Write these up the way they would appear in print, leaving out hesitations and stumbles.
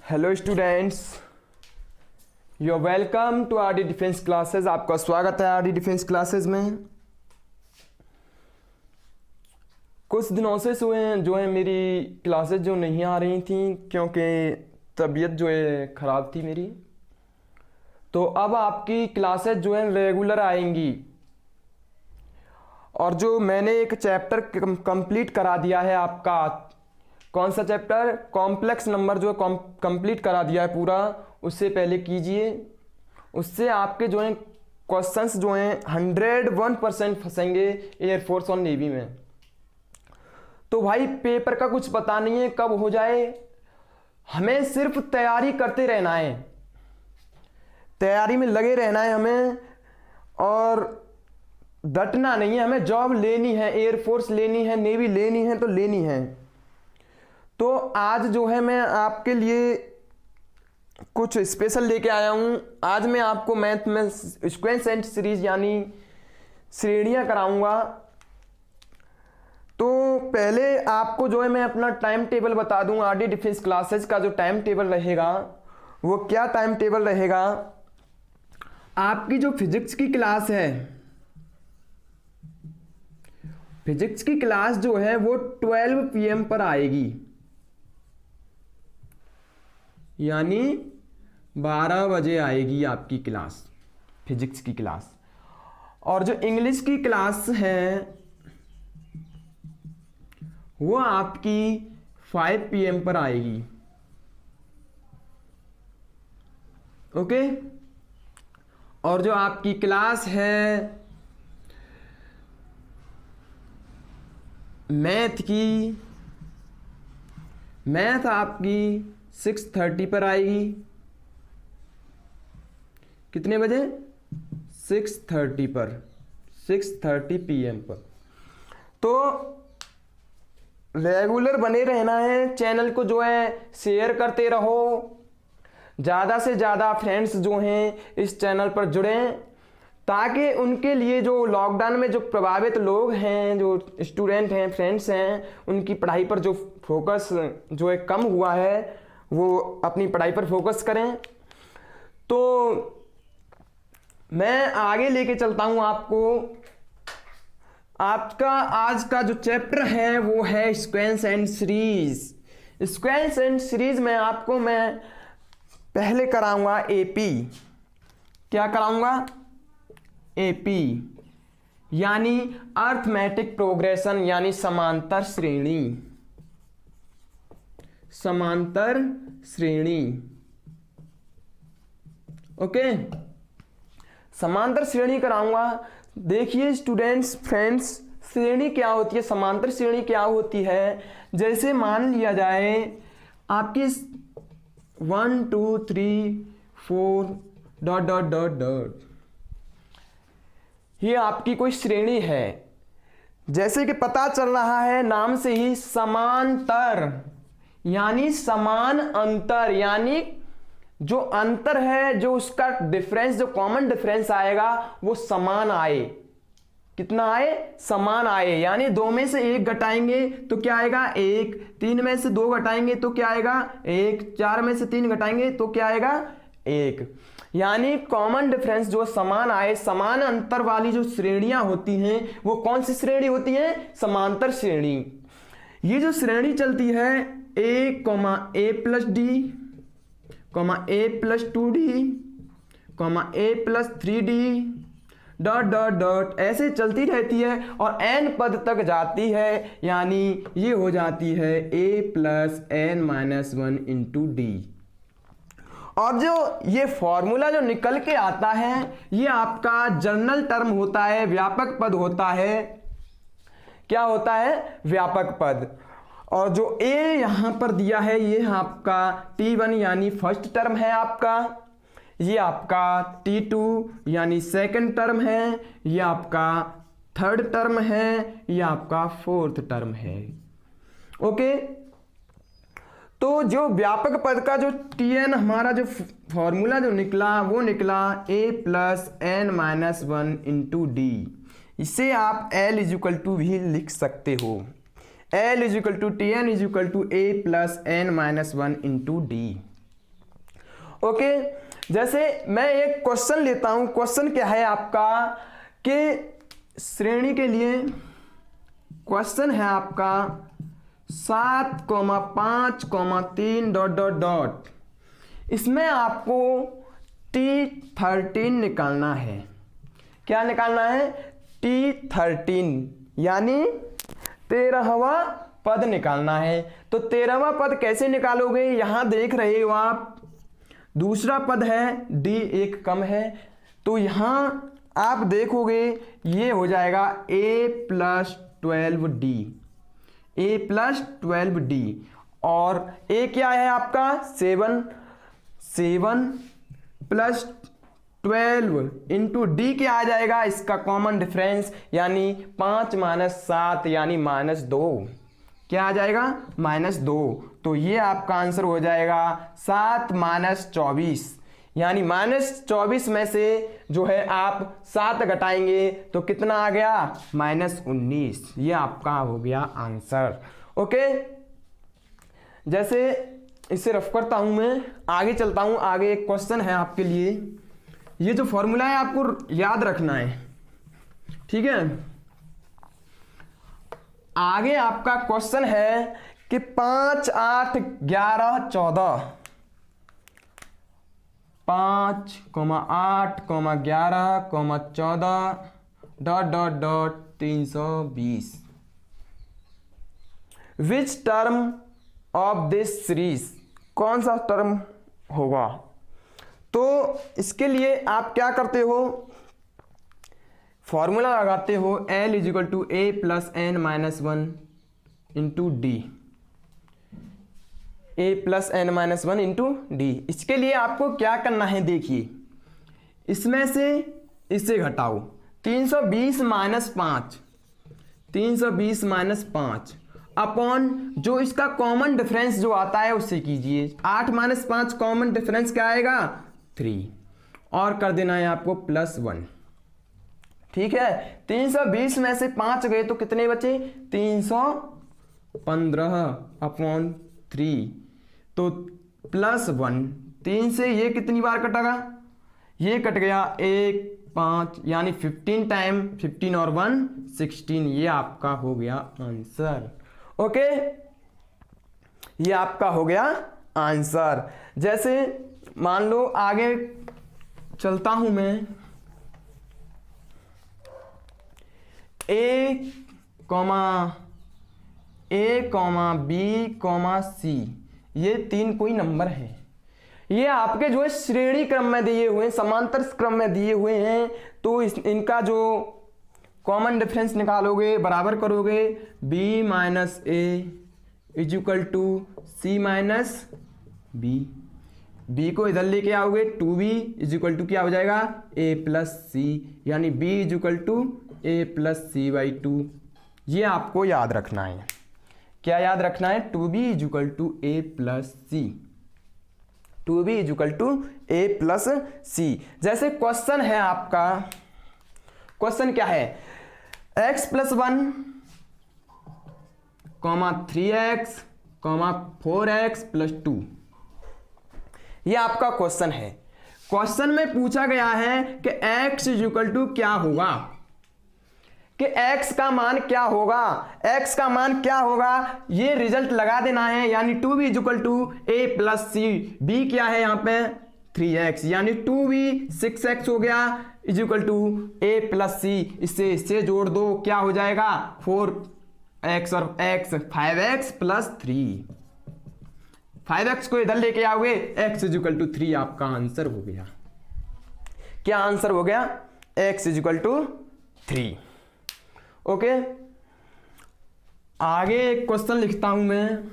Hello students, you are welcome to R D defence classes. आपका स्वागत है are D defence classes में। कुछ दिनों से जो है मेरी क्लासेस जो नहीं आ रही थी क्योंकि तबीयत जो है ख़राब थी मेरी। तो अब आपकी क्लासेस जो है रेगुलर आएंगी। और जो मैंने एक चैप्टर कंप्लीट करा दिया है आपका, कौन सा चैप्टर? कॉम्प्लेक्स नंबर जो है कंप्लीट करा दिया है पूरा। उससे पहले कीजिए, उससे आपके जो हैं क्वेश्चंस जो हैं 101% फंसेंगे एयरफोर्स और नेवी में। तो भाई पेपर का कुछ पता नहीं है कब हो जाए, हमें सिर्फ तैयारी करते रहना है, तैयारी में लगे रहना है हमें, और डटना नहीं है। हमें जॉब लेनी है, एयरफोर्स लेनी है, नेवी लेनी है तो लेनी है। तो आज जो है मैं आपके लिए कुछ स्पेशल लेके आया हूँ। आज मैं आपको मैथ में सीक्वेंस एंड सीरीज यानी श्रेणियाँ कराऊंगा। तो पहले आपको जो है मैं अपना टाइम टेबल बता दूं। आरडी डिफेंस क्लासेस का जो टाइम टेबल रहेगा वो क्या टाइम टेबल रहेगा। आपकी जो फिजिक्स की क्लास है, फिजिक्स की क्लास जो है वो 12 PM पर आएगी, यानी 12 बजे आएगी आपकी क्लास, फिजिक्स की क्लास। और जो इंग्लिश की क्लास है वो आपकी 5 PM पर आएगी। ओके। और जो आपकी क्लास है मैथ की, मैथ आपकी 6:30 पर आएगी। कितने बजे? 6:30 पर, 6:30 PM पर। तो रेगुलर बने रहना है, चैनल को जो है शेयर करते रहो, ज़्यादा से ज़्यादा फ्रेंड्स जो हैं इस चैनल पर जुड़ें, ताकि उनके लिए जो लॉकडाउन में जो प्रभावित लोग हैं, जो स्टूडेंट हैं, फ्रेंड्स हैं, उनकी पढ़ाई पर जो फोकस जो है कम हुआ है वो अपनी पढ़ाई पर फोकस करें। तो मैं आगे लेके चलता हूं आपको। आपका आज का जो चैप्टर है वो है sequence and series. Sequence and series में आपको मैं पहले कराऊंगा एपी। क्या कराऊंगा? एपी यानी अर्थमेटिक प्रोग्रेशन, यानी समांतर श्रेणी, समांतर श्रेणी। ओके, समांतर श्रेणी कराऊंगा। देखिए स्टूडेंट्स, फ्रेंड्स, श्रेणी क्या होती है, समांतर श्रेणी क्या होती है। जैसे मान लिया जाए आपकी 1 2 3 4 ... ये आपकी कोई श्रेणी है। जैसे कि पता चल रहा है नाम से ही, समांतर यानी समान अंतर, यानी जो अंतर है, जो उसका डिफरेंस, जो कॉमन डिफरेंस आएगा वो समान आए। कितना आए? समान आए। यानी 2 में से 1 घटाएंगे तो क्या आएगा? 1। 3 में से 2 घटाएंगे तो क्या आएगा? 1। 4 में से 3 घटाएंगे तो क्या आएगा? 1। यानी कॉमन डिफरेंस जो समान आए, समान अंतर वाली जो श्रेणियां होती हैं वो कौन सी श्रेणी होती हैं? समांतर श्रेणी। ये जो श्रेणी चलती है a, a + d, a + 2d, a + 3d ... ऐसे चलती रहती है और n पद तक जाती है, यानी ये हो जाती है a + n-1 × d। और जो ये फॉर्मूला जो निकल के आता है ये आपका जनरल टर्म होता है, व्यापक पद होता है। क्या होता है? व्यापक पद। और जो a यहां पर दिया है ये आपका T1 यानी फर्स्ट टर्म है आपका, ये आपका T2 यानी सेकंड टर्म है, ये आपका थर्ड टर्म है, ये आपका फोर्थ टर्म है। ओके। तो जो व्यापक पद का जो Tn हमारा जो फॉर्मूला जो निकला वो निकला a + n-1 × d। इसे आप L = भी लिख सकते हो। L = Tn = a + n-1 × d। Okay, जैसे मैं एक क्वेश्चन लेता हूं। क्वेश्चन क्या है आपका कि श्रेणी के लिए क्वेश्चन है आपका 7,5,3 डॉट डॉट डॉट। इसमें आपको T13 निकालना है। क्या निकालना है? T13 यानी 13वां पद निकालना है। तो 13वां पद कैसे निकालोगे? यहां देख रहे हो आप, दूसरा पद है D एक कम है, तो यहां आप देखोगे ये हो जाएगा A+12D, A+12D। और A क्या है आपका? 7 प्लस 12 इंटू डी क्या आ जाएगा? इसका कॉमन डिफरेंस यानी 5 - 7 यानी -2। क्या आ जाएगा? -2। तो ये आपका आंसर हो जाएगा 7 - 24 यानी -24 में से जो है आप 7 घटाएंगे तो कितना आ गया? -19। ये आपका हो गया आंसर। ओके, जैसे इसे रफ करता हूं, मैं आगे चलता हूं। आगे एक क्वेश्चन है आपके लिए। ये जो फॉर्मूला है आपको याद रखना है, ठीक है। आगे आपका क्वेश्चन है कि 5, 8, 11, 14, 5, 8, 11, 14 dot dot dot 320 which term of this series, कौन सा टर्म होगा? तो इसके लिए आप क्या करते हो? फॉर्मूला लगाते हो L = A + n - 1 into D, A + n - 1 into D. इसके लिए आपको क्या करना है? देखिए, इसमें से इसे घटाओ। 320 - 5, 320 - 5 अपॉन जो इसका कॉमन डिफरेंस जो आता है उससे कीजिए। 8 - 5 कॉमन डिफरेंस क्या आएगा? 3, और कर देना है आपको +1। ठीक है, 320 में से 5 गए तो कितने बचे? 315 अपॉन 3, तो +1। 3 से ये कितनी बार कटेगा? ये कट गया 1, 5 यानी 15 टाइम 15 और 1 16। ये आपका हो गया आंसर। ओके, ये आपका हो गया आंसर। जैसे मान लो आगे चलता हूं मैं, A, B, C, ये 3 कोई नंबर है। ये आपके जो है श्रेणी क्रम में दिए हुए हैं, समांतर क्रम में दिए हुए हैं। तो इनका जो कॉमन डिफरेंस निकालोगे, बराबर करोगे B - A = C - B। B को इधर लेके आओगे, 2B = क्या हो जाएगा? A + C यानी B = A + C/2। ये आपको याद रखना है। क्या याद रखना है? 2B = A + C, 2B = A + C। जैसे क्वेश्चन है आपका, क्वेश्चन क्या है? x + 1, 3x, 4x + 2। ये आपका क्वेश्चन है। क्वेश्चन में पूछा गया है कि x = क्या होगा, कि x का मान क्या होगा? x का मान क्या होगा? ये रिजल्ट लगा देना है, यानी 2b = A + C। b क्या है यहाँ पे? 3x, यानी 2b 6x हो गया = A + C। इससे जोड़ दो, क्या हो जाएगा? 4x और x 5x + 3। 5x को इधर लेके आओगे, x = 3 आपका आंसर हो गया। क्या आंसर हो गया? x = 3। ओके, आगे एक क्वेश्चन लिखता हूं मैं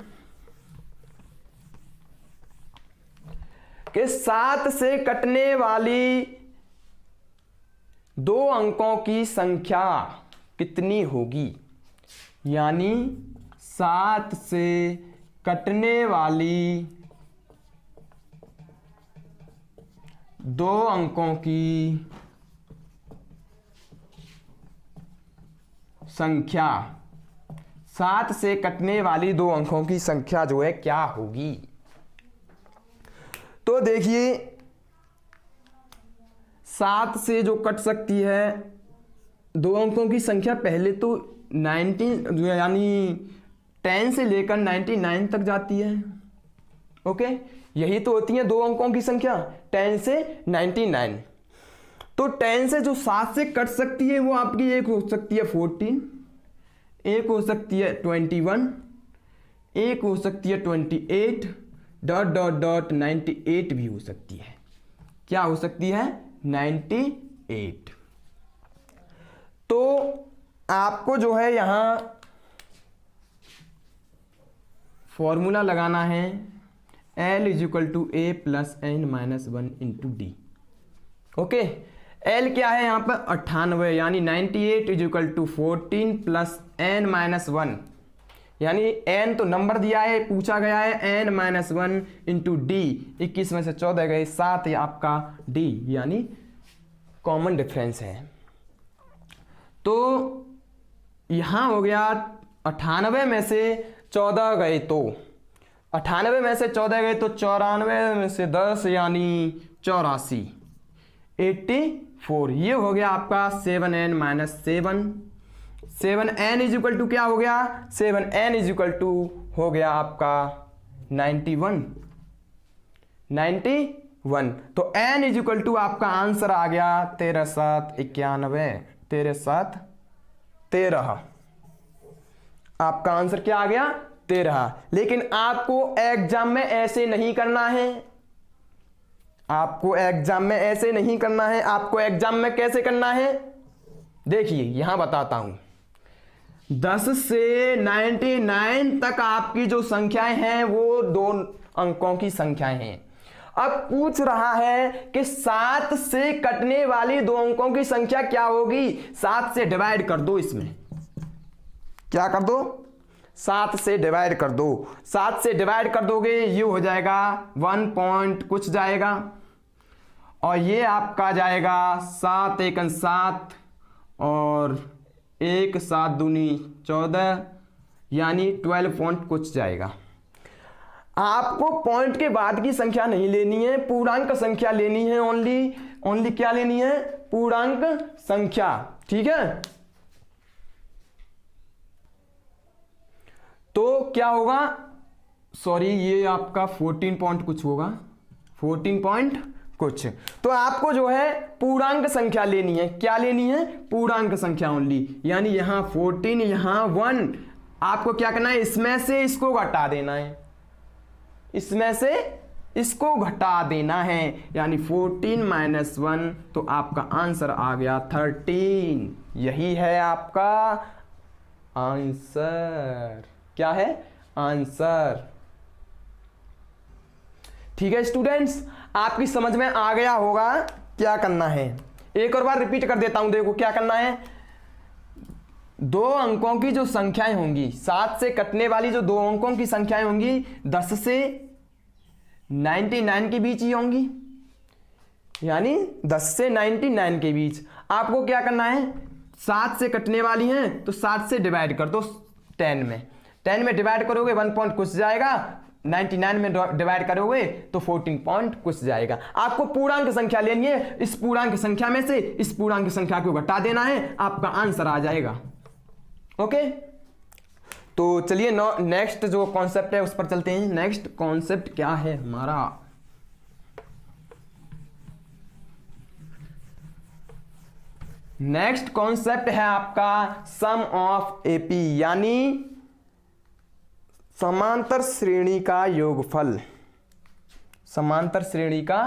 कि 7 से कटने वाली 2 अंकों की संख्या कितनी होगी? यानी 7 से कटने वाली 2 अंकों की संख्या, 7 से कटने वाली 2 अंकों की संख्या जो है क्या होगी? तो देखिए 7 से जो कट सकती है 2 अंकों की संख्या, पहले तो 19 यानी 10 से लेकर 99 तक जाती है। ओके, यही तो होती है 2 अंकों की संख्या 10 से 99। तो 10 से जो 7 से कट सकती है वो आपकी एक हो सकती है 14, एक हो सकती है 21, एक हो सकती है 28 ... 98 भी हो सकती है। क्या हो सकती है? 98। तो आपको जो है यहां फॉर्मूला लगाना है L = A + n-1 × D। Okay, L क्या है यहां पर? 98, यानी 98 = 14 + n-1, यानी n तो नंबर दिया है, पूछा गया है n-1 × D। 21 में से 14 गए 7, या आपका D यानी कॉमन डिफरेंस है। तो यहां हो गया 98 में से 14 गए तो 98 में से 14 गए तो 94 में से 10 यानी 84, 84। ये हो गया आपका 7n-7। 7n = क्या हो गया? 7n = हो गया आपका 91। तो n = आपका आंसर आ गया 13 × 7 = 91, 13 × 7 = 13। आपका आंसर क्या आ गया? 13। लेकिन आपको एग्जाम में ऐसे नहीं करना है, आपको एग्जाम में ऐसे नहीं करना है। आपको एग्जाम में कैसे करना है? देखिए यहां बताता हूं। 10 से 99 तक आपकी जो संख्याएं हैं वो 2 अंकों की संख्याएं हैं। अब पूछ रहा है कि 7 से कटने वाली 2 अंकों की संख्या क्या होगी? 7 से डिवाइड कर दो, इसमें क्या कर दो? 7 से डिवाइड कर दो। 7 से डिवाइड कर दोगे ये हो जाएगा 1 पॉइंट कुछ जाएगा, और ये आपका जाएगा 7 × 1 = 7 और 1 × 7 = 14, यानी 12 पॉइंट कुछ जाएगा। आपको पॉइंट के बाद की संख्या नहीं लेनी है, पूर्णांक संख्या लेनी है। ओनली क्या लेनी है? पूर्णांक संख्या। ठीक है, तो क्या होगा? सॉरी, ये आपका 14 पॉइंट कुछ होगा, 14 पॉइंट कुछ। तो आपको जो है पूर्णांक संख्या लेनी है। क्या लेनी है? पूर्णांक संख्या ओनली, यानी यहां 14, यहां 1। आपको क्या करना है? इसमें से इसको घटा देना है, इसमें से इसको घटा देना है, यानी 14 - 1। तो आपका आंसर आ गया 13। यही है आपका आंसर। क्या है? आंसर। ठीक है स्टूडेंट्स, आपकी समझ में आ गया होगा क्या करना है। एक और बार रिपीट कर देता हूं, देखो क्या करना है। 2 अंकों की जो संख्याएं होंगी, 7 से कटने वाली जो 2 अंकों की संख्याएं होंगी 10 से 99 के बीच ही होंगी, यानी 10 से 99 के बीच। आपको क्या करना है? 7 से कटने वाली हैं तो 7 से डिवाइड कर दो 10 में। 10 में डिवाइड करोगे 1 पॉइंट कुछ जाएगा, 99 में डिवाइड करोगे तो 14 पॉइंट कुछ जाएगा। आपको पूर्णांक संख्या लेनी है, इस पूर्णांक संख्या में से इस पूर्णांक संख्या को घटा देना है, आपका आंसर आ जाएगा। ओके, तो चलिए नेक्स्ट जो कॉन्सेप्ट है उस पर चलते हैं। नेक्स्ट कॉन्सेप्ट क्या है हमारा? नेक्स्ट कॉन्सेप्ट है आपका सम ऑफ एपी, यानी समांतर श्रेणी का योगफल। समांतर श्रेणी का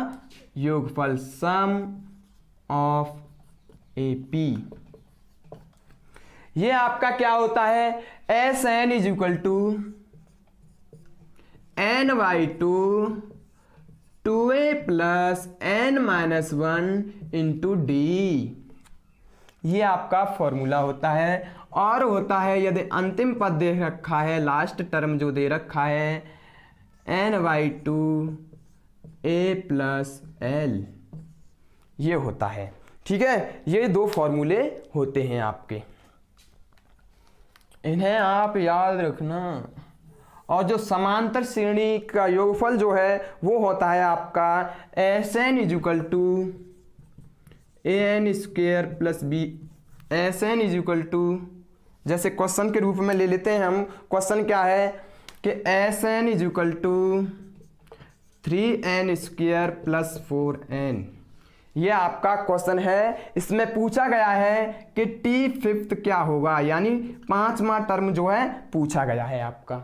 योगफल, सम ऑफ एपी। ये आपका क्या होता है? Sn = n/2 2a + n-1 × d। ये आपका फॉर्मूला होता है। और होता है यदि अंतिम पद दे रखा है, लास्ट टर्म जो दे रखा है n/2 a + l, ये होता है। ठीक है, ये 2 फॉर्मूले होते हैं आपके, इन्हें आप याद रखना। और जो समांतर श्रेणी का योगफल जो है वो होता है आपका SN is equal to AN square plus B. SN is equal to, जैसे क्वेश्चन के रूप में ले लेते हैं हम। क्वेश्चन क्या है कि SN is equal to 3n square plus 4n। ये आपका क्वेश्चन है। इसमें पूछा गया है कि T5 क्या होगा, यानी 5वां टर्म जो है पूछा गया है आपका,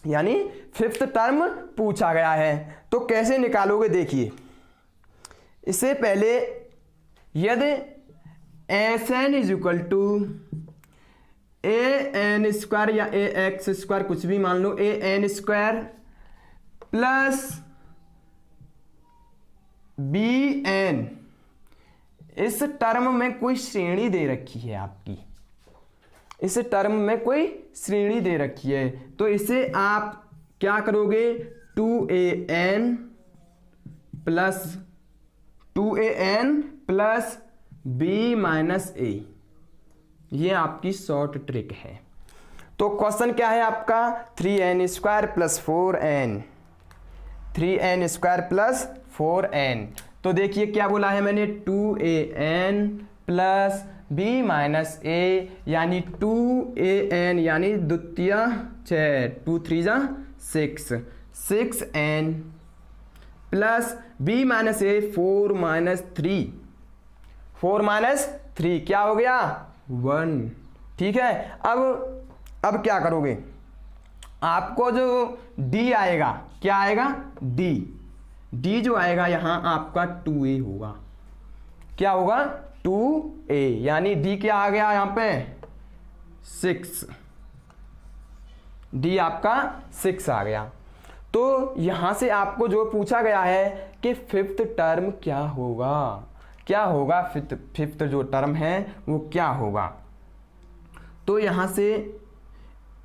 यानी 5th टर्म पूछा गया है। तो कैसे निकालोगे देखिए। इससे पहले यदि SN is equal to AN square या AX स्क्वायर कुछ भी मान लो, AN स्क्वायर प्लस BN, इस टर्म में कोई श्रेणी दे रखी है आपकी, इस टर्म में कोई श्रेणी दे रखी है, तो इसे आप क्या करोगे 2AN plus B minus A। ये आपकी शॉर्ट ट्रिक है। तो क्वेश्चन क्या है आपका 3n square plus 4n, 3n square plus 4n। तो देखिए क्या बोला है मैंने 2AN plus B minus A, यानी 2AN यानी द्वितीय 6, 2 3 जा 6, 6n plus B minus A 4 minus 3, 4 minus 3 क्या हो गया 1। ठीक है। अब क्या करोगे, आपको जो D आएगा, क्या आएगा D जो आएगा यहां आपका 2A होगा। क्या होगा 2A, यानी D क्या आ गया यहां पे 6, D आपका 6 आ गया। तो यहां से आपको जो पूछा गया है कि 5th टर्म क्या होगा, क्या होगा 5th जो टर्म है वो क्या होगा। तो यहां से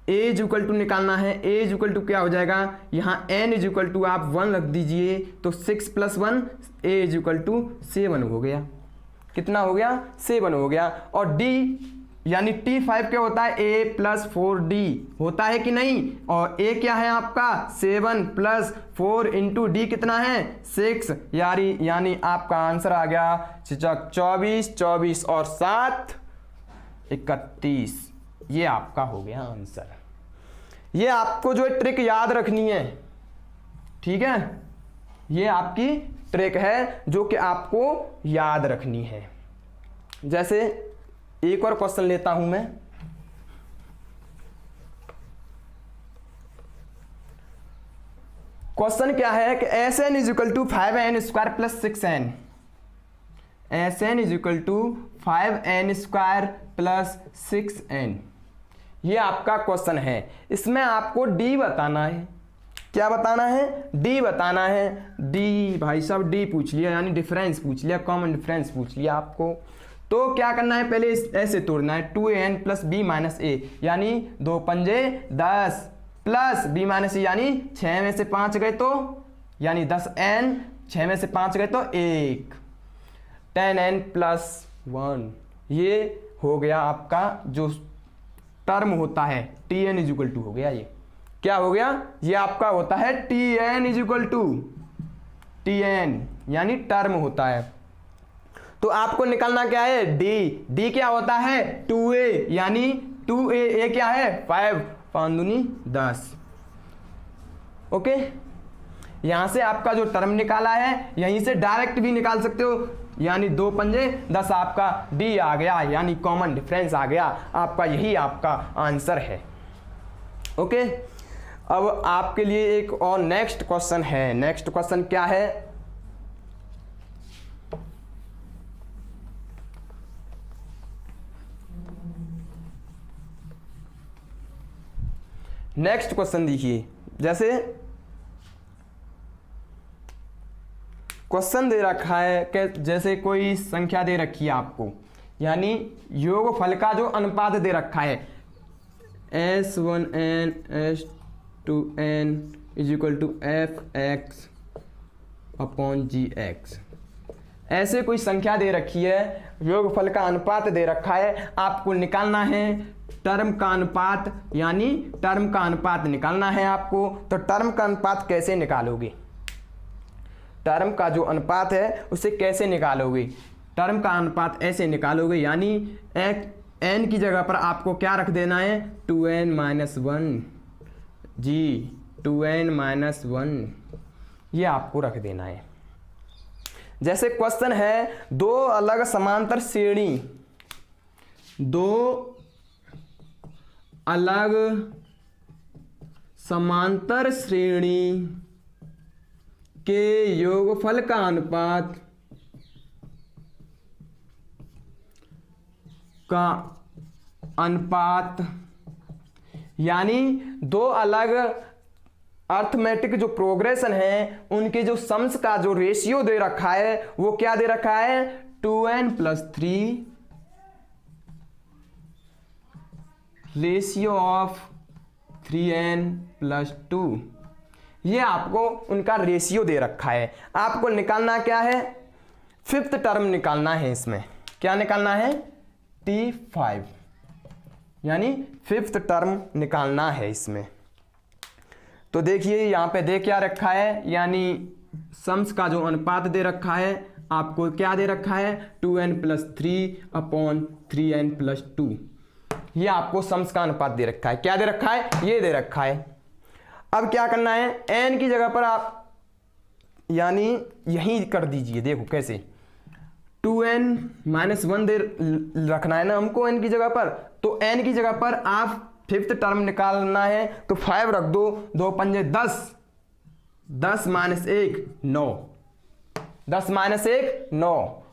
A इक्वल टू निकालना है। A इक्वल टू क्या हो जाएगा, यहाँ N इक्वल टू आप 1 रख दीजिए, तो 6 प्लस 1 A इक्वल टू 7 हो गया। कितना हो गया 7 हो गया। और D यानी T5 क्या होता है A प्लस 4D होता है कि नहीं, और A क्या है आपका 7 प्लस 4 इंटू D कितना है 6, यानी आपका आंसर आ गया 24, 24 और 7 31। ये आपका हो गया आंसर। ये आपको जो ट्रिक याद रखनी है, ठीक है, ये आपकी ट्रिक है जो कि आपको याद रखनी है। जैसे एक और क्वेश्चन लेता हूं मैं। क्वेश्चन क्या है कि SN is equal to 5n square plus 6n, SN is equal to 5n square plus 6n। ये आपका क्वेश्चन है। इसमें आपको D बताना है। क्या बताना है D बताना है। D भाई साहब D पूछ लिया, यानी डिफरेंस पूछ लिया, कॉमन डिफरेंस पूछ लिया आपको। तो क्या करना है, पहले ऐसे तोड़ना है 2an plus B minus A, यानी 2 पंजे 10 प्लस B माइनस A, यानी 6 में से 5 गए तो, यानी 10n, 6 में से 5 गए तो 1, 10n प्लस 1। ये हो गया आपका जो टर्म होता है Tn इजिकल टू हो गया। ये क्या हो गया, ये आपका होता है Tn इजिकल टू, Tn यानी टर्म होता है। तो आपको निकालना क्या है D क्या होता है 2A, यानी 2A, A क्या है 5, 5 दूनी 10। ओके, यहां से आपका जो टर्म निकाला है यहीं से डायरेक्ट भी निकाल सकते हो, यानी 2 पंजे 10 आपका D आ गया, यानी कॉमन डिफरेंस आ गया आपका। यही आपका आंसर है। ओके, अब आपके लिए एक और नेक्स्ट क्वेश्चन है। नेक्स्ट क्वेश्चन क्या है, नेक्स्ट क्वेश्चन देखिए। जैसे क्वेश्चन दे रखा है कि जैसे कोई संख्या दे रखी है आपको, यानी योगफल का जो अनुपात दे रखा है S1n S2n is equal to fx upon gx। ऐसे कोई संख्या दे रखी है, योगफल का अनुपात दे रखा है, आपको निकालना है टर्म का अनुपात, यानी टर्म का अनुपात निकालना है आपको। तो टर्म का अनुपात कैसे निकालोगे, टर्म का जो अनुपात है उसे कैसे निकालोगे? टर्म का अनुपात ऐसे निकालोगे, यानी एन की जगह पर आपको क्या रख देना है, 2n-1 जी, 2n-1 ये आपको रख देना है। जैसे क्वेश्चन है दो अलग समांतर श्रेणी, दो अलग समांतर श्रेणी के योगफल का अनुपात यानी दो अलग अर्थमेटिक जो प्रोग्रेशन है उनके जो सम्स का जो रेशियो दे रखा है वो क्या दे रखा है, 2n+3 रेशियो ऑफ 3n+2, ये आपको उनका रेशियो दे रखा है। आपको निकालना क्या है, फिफ्थ टर्म निकालना है। इसमें क्या निकालना है, T5, यानी फिफ्थ टर्म निकालना है इसमें। तो देखिए यहाँ पे दे क्या रखा है, यानी सम्स का जो अनुपात दे रखा है आपको क्या दे रखा है, 2n+3/3n+2, ये आपको सम्स का अनुपात दे रखा है। क्या दे रखा है, ये दे रखा है। अब क्या करना है, n की जगह पर आप यानी यही कर दीजिए, देखो कैसे, 2n-1 दे रखना है ना हमको n की जगह पर, तो n की जगह पर आप फिफ्थ टर्म निकालना है तो 5 रख दो, 2 पंजे 10, 10 - 1 9, 10 - 1 9,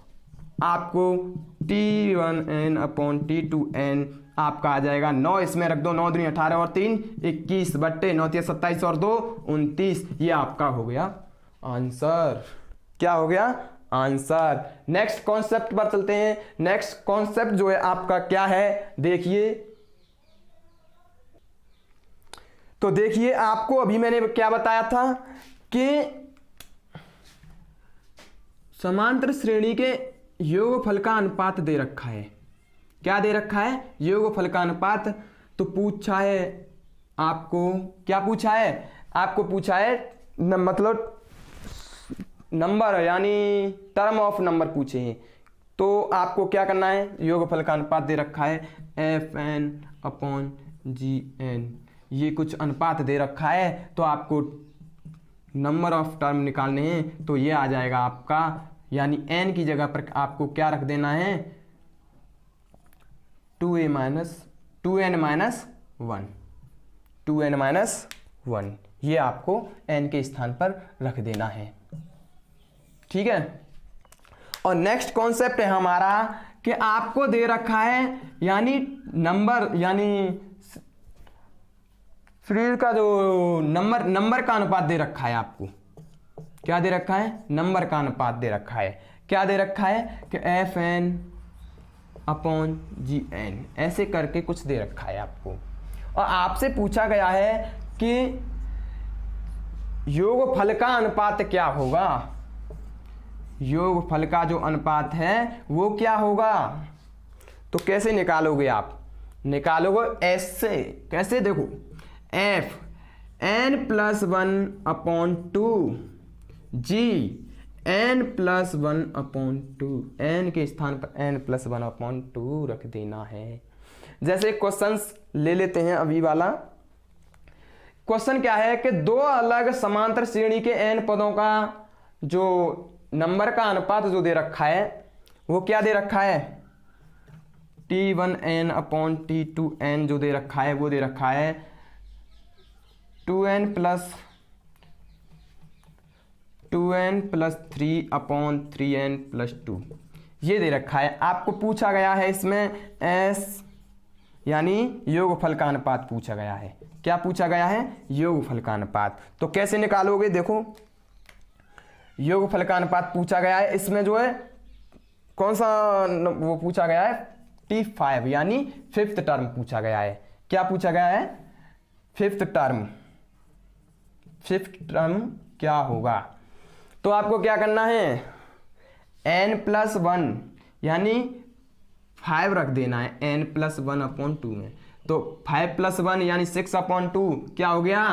आपको T1n/T2n आपका आ जाएगा 9, इसमें रख दो, 9 दूनी 18 और 3 21 बट्टे 9 × 27 और 2 29, ये आपका हो गया आंसर। क्या हो गया, आंसर। नेक्स्ट कॉन्सेप्ट पर चलते हैं। नेक्स्ट कॉन्सेप्ट जो है आपका क्या है, देखिए। तो देखिए आपको अभी मैंने क्या बताया था कि समांतर श्रेणी के योगफल का अनुपात दे रखा है। क्या दे रखा है, योगफल का अनुपात। तो पूछा है आपको, क्या पूछा है, आपको पूछा है मतलब नंबर यानी टर्म ऑफ नंबर पूछे हैं। तो आपको क्या करना है, योगफल का अनुपात दे रखा है Fn/Gn, ये कुछ अनुपात दे रखा है, तो आपको नंबर ऑफ टर्म निकालने हैं। तो ये आ जाएगा आपका, यानी n की जगह पर आपको क्या रख देना है, 2n-1, ये आपको n के स्थान पर रख देना है। ठीक है। और नेक्स्ट कॉन्सेप्ट है हमारा कि आपको दे रखा है, यानी नंबर यानी सीरीज का जो नंबर का अनुपात दे रखा है आपको। क्या दे रखा है, नंबर का अनुपात दे रखा है। क्या दे रखा है कि Fn/Gn, ऐसे करके कुछ दे रखा है आपको। और आपसे पूछा गया है कि योगफल का अनुपात क्या होगा, योगफल का जो अनुपात है वो क्या होगा। तो कैसे निकालोगे आप, निकालोगे ऐसे, कैसे, देखो Fn+1/2 Gn+1/2, n के स्थान पर n+1/2 रख देना है। जैसे क्वेश्चंस ले लेते हैं अभी वाला। क्वेश्चन क्या है कि दो अलग समांतर श्रेणी के n पदों का जो नंबर का अनुपात जो दे रखा है वो क्या दे रखा है, T1n/T2n जो दे रखा है वो दे रखा है 2n+3/3n+2, ये दे रखा है। आपको पूछा गया है इसमें s यानी योगफल का अनुपात पूछा गया है। क्या पूछा गया है, योगफल का अनुपात। तो कैसे निकालोगे, देखो योगफल का अनुपात पूछा गया है। इसमें जो है कौन सा वो पूछा गया है, T5 यानी फिफ्थ टर्म पूछा गया है। क्या पूछा गया है, फिफ्थ टर्म। फिफ्थ टर्म क्या होगा, तो आपको क्या करना है, n+1 यानी 5 रख देना है n+1/2 में। तो 5+1 यानी 6/2 क्या हो गया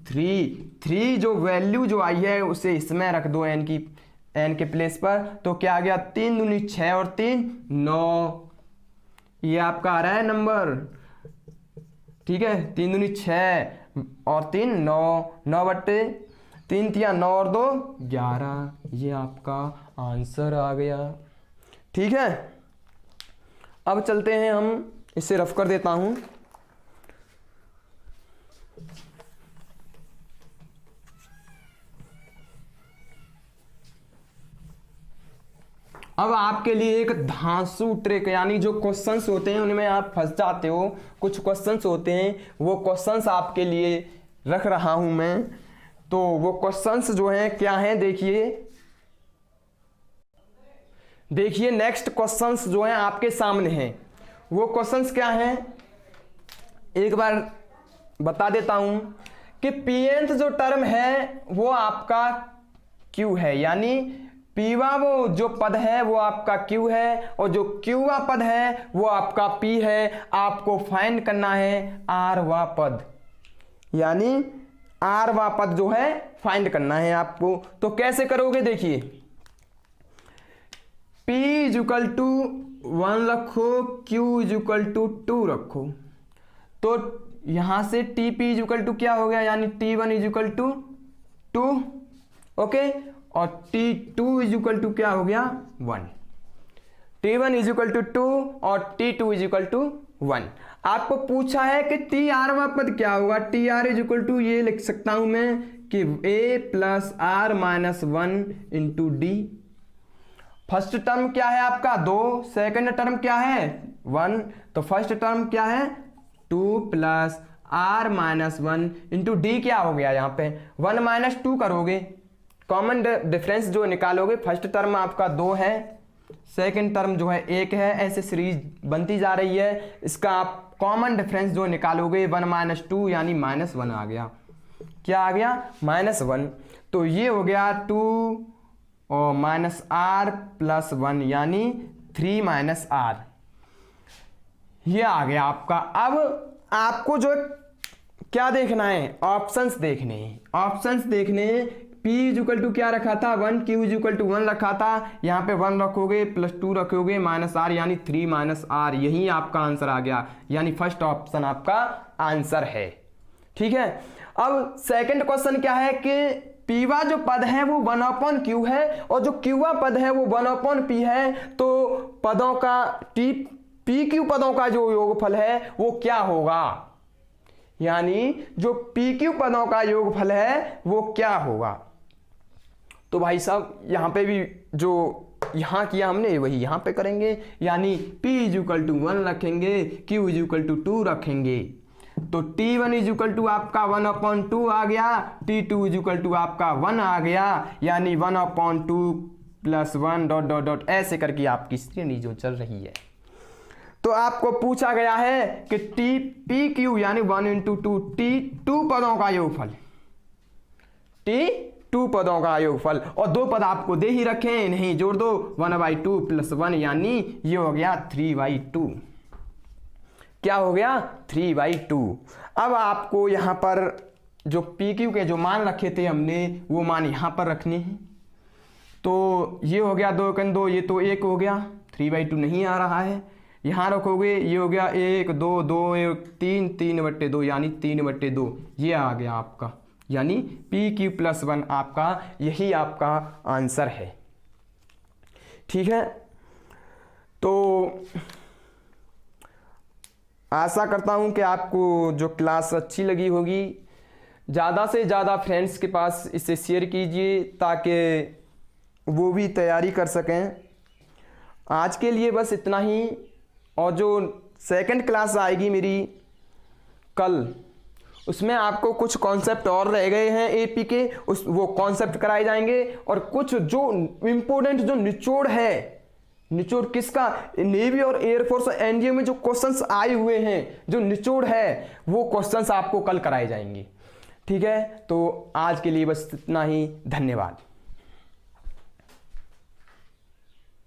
3 जो वैल्यू जो आई है उसे इसमें रख दो n के प्लेस पर। तो क्या आ गया 3 दूनी 6 और 3 9, ये आपका आ रहा है नंबर। ठीक है 3 दूनी 6 और 3 9, 9/3 3 9 और 2 11, ये आपका आंसर आ गया। ठीक है अब चलते हैं, हम इसे रफ कर देता हूं। अब आपके लिए एक धांसू ट्रिक, यानी जो क्वेश्चंस होते हैं उनमें आप फंस जाते हो, कुछ क्वेश्चंस होते हैं वो क्वेश्चंस आपके लिए रख रहा हूं मैं। तो वो क्वेश्चंस जो हैं क्या हैं देखिए नेक्स्ट क्वेश्चंस जो हैं आपके सामने हैं। वो क्वेश्चंस क्या हैं एक बार बता देता हूं कि pnth जो टर्म है वो आपका q है, यानी पीवा वो जो पद है वो आपका q है और जो क्यूवा पद है वो आपका p है। आपको फाइंड करना है r वा पद, यानी r वा पद जो है फाइंड करना है आपको। तो कैसे करोगे देखिए, p = 1 रखो, q = 2 रखो। तो यहां से tp = क्या हो गया, यानी t1 = 2 ओके, और t2 = क्या हो गया 1। t1 = 2 और t2 = 1। आपको पूछा है कि tr वा पद क्या होगा, tr = ये लिख सकता हूं मैं कि a + r-1 × d। First term क्या है आपका 2, सेकंड टर्म क्या है 1। तो फर्स्ट टर्म क्या है 2 + r-1 × d क्या हो गया, यहाँ पे 1 - 2 करोगे, कॉमन डिफरेंस जो निकालोगे। फर्स्ट टर्म आपका 2 है, सेकंड टर्म जो है 1 है, ऐसे सीरीज बनती जा रही है। इसका आप कॉमन डिफरेंस जो निकालोगे 1 - 2 यानी -1 आ गया। क्या आ गया -1। तो ये हो गया 2 और -r + 1 यानी 3 - r, ये आ गया आपका। अब आपको जो क्या देखना है, ऑप्शंस देखने हैं। ऑप्शंस देखने हैं, p = क्या रखा था 1, q = 1 रखा था, यहाँ पे 1 रखोगे +2 रखोगे -r यानी 3 - r, यही आपका आंसर आ गया, यानी फर्स्ट ऑप्शन आपका आंसर है। ठीक है अब सेकंड क्वेश्चन क्या है कि पीवा जो पद है वो 1/q है और जो क्यूवा पद है वो 1/p है। तो पदों का pq पदों का जो योगफल है वो क्या होगा, यानी जो pq पदों का योगफल है वो क्या होगा। तो भाई साहब यहाँ पे भी जो यहाँ किया हमने वही यहाँ पे करेंगे, यानी p = 1 रखेंगे, q = 2 रखेंगे। तो t1 = आपका 1/2 आ गया, t2 = आपका 1 आ गया, यानी 1/2 + 1 ... ऐसे करके आपकी श्रेणी जो चल रही है। तो आपको पूछा गया है कि pq यानी 1 × 2 t2 पदों का योगफल, t2 पदों का योगफल, और 2 पद आपको दे ही रखे हैं, नहीं जोड़ दो, 1/2 + 1 यानी ये हो गया 3/2। क्या हो गया 3/2। अब आपको यहाँ पर जो pq के जो मान रखे थे हमने वो मान यहाँ पर रखने हैं। तो ये हो गया 2 × 2, ये तो 1 हो गया, 3/2 नहीं आ रहा है, यहाँ रखोगे ये हो गया 1 2 2 1 3 3/2 यानी 3/2, ये आ गया आपका, यानी pq + 1 आपका यही आपका आंसर है। ठीक है तो आशा करता हूं कि आपको जो क्लास अच्छी लगी होगी। ज़्यादा से ज़्यादा फ्रेंड्स के पास इसे शेयर कीजिए ताकि वो भी तैयारी कर सकें। आज के लिए बस इतना ही, और जो सेकंड क्लास आएगी मेरी कल, उसमें आपको कुछ कॉन्सेप्ट और रह गए हैं एपी के, वो कॉन्सेप्ट कराए जाएंगे, और कुछ जो इम्पोर्टेंट जो निचोड़ है, निचोड़ किसका, नेवी और एयरफोर्स और एनडीए में जो क्वेश्चंस आए हुए हैं, जो निचोड़ है वो क्वेश्चंस आपको कल कराए जाएंगे। ठीक है तो आज के लिए बस इतना ही, धन्यवाद।